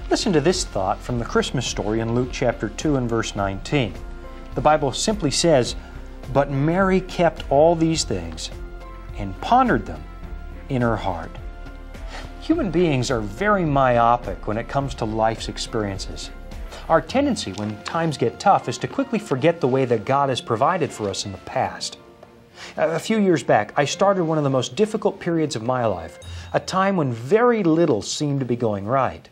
Listen to this thought from the Christmas story in Luke chapter 2 and verse 19. The Bible simply says, "But Mary kept all these things and pondered them in her heart." Human beings are very myopic when it comes to life's experiences. Our tendency when times get tough is to quickly forget the way that God has provided for us in the past. A few years back, I started one of the most difficult periods of my life, a time when very little seemed to be going right.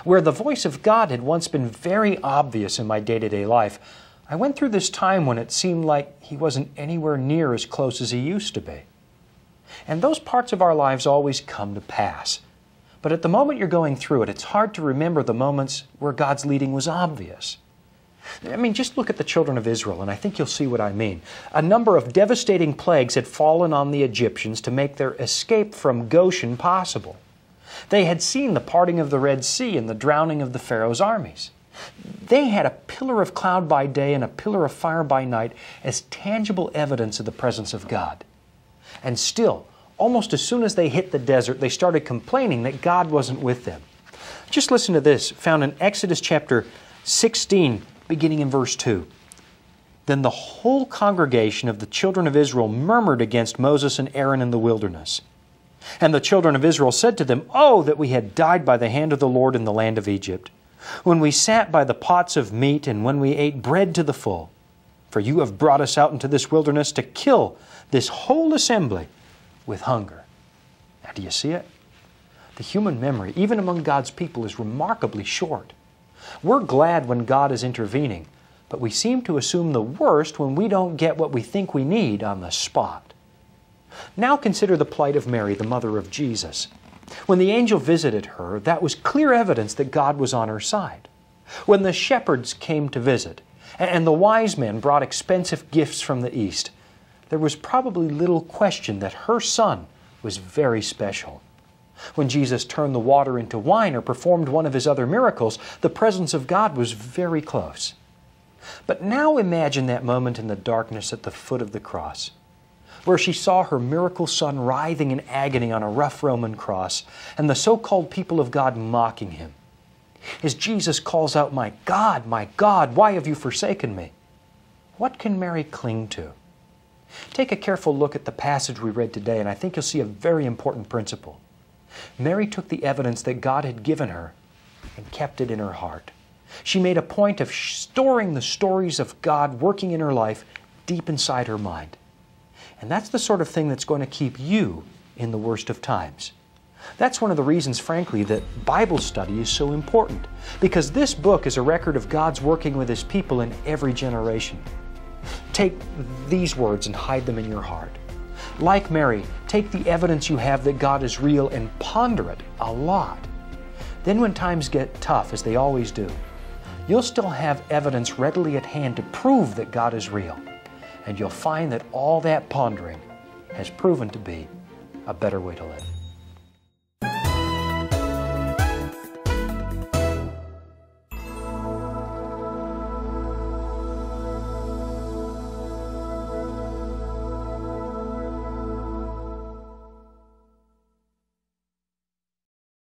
Where the voice of God had once been very obvious in my day-to-day life, I went through this time when it seemed like He wasn't anywhere near as close as He used to be. And those parts of our lives always come to pass. But at the moment you're going through it, it's hard to remember the moments where God's leading was obvious. I mean, just look at the children of Israel, and I think you'll see what I mean. A number of devastating plagues had fallen on the Egyptians to make their escape from Goshen possible. They had seen the parting of the Red Sea and the drowning of the Pharaoh's armies. They had a pillar of cloud by day and a pillar of fire by night as tangible evidence of the presence of God. And still, almost as soon as they hit the desert, they started complaining that God wasn't with them. Just listen to this, found in Exodus chapter 16, beginning in verse 2. "Then the whole congregation of the children of Israel murmured against Moses and Aaron in the wilderness. And the children of Israel said to them, 'Oh, that we had died by the hand of the Lord in the land of Egypt, when we sat by the pots of meat and when we ate bread to the full. For you have brought us out into this wilderness to kill this whole assembly with hunger.'" Now, do you see it? The human memory, even among God's people, is remarkably short. We're glad when God is intervening, but we seem to assume the worst when we don't get what we think we need on the spot. Now consider the plight of Mary, the mother of Jesus. When the angel visited her, that was clear evidence that God was on her side. When the shepherds came to visit, and the wise men brought expensive gifts from the east, there was probably little question that her son was very special. When Jesus turned the water into wine or performed one of His other miracles, the presence of God was very close. But now imagine that moment in the darkness at the foot of the cross, where she saw her miracle son writhing in agony on a rough Roman cross, and the so-called people of God mocking Him. As Jesus calls out, my God, why have you forsaken me?" What can Mary cling to? Take a careful look at the passage we read today, and I think you'll see a very important principle. Mary took the evidence that God had given her and kept it in her heart. She made a point of storing the stories of God working in her life deep inside her mind. And that's the sort of thing that's going to keep you in the worst of times. That's one of the reasons, frankly, that Bible study is so important, because this book is a record of God's working with His people in every generation. Take these words and hide them in your heart. Like Mary, take the evidence you have that God is real and ponder it a lot. Then when times get tough, as they always do, you'll still have evidence readily at hand to prove that God is real. And you'll find that all that pondering has proven to be a better way to live.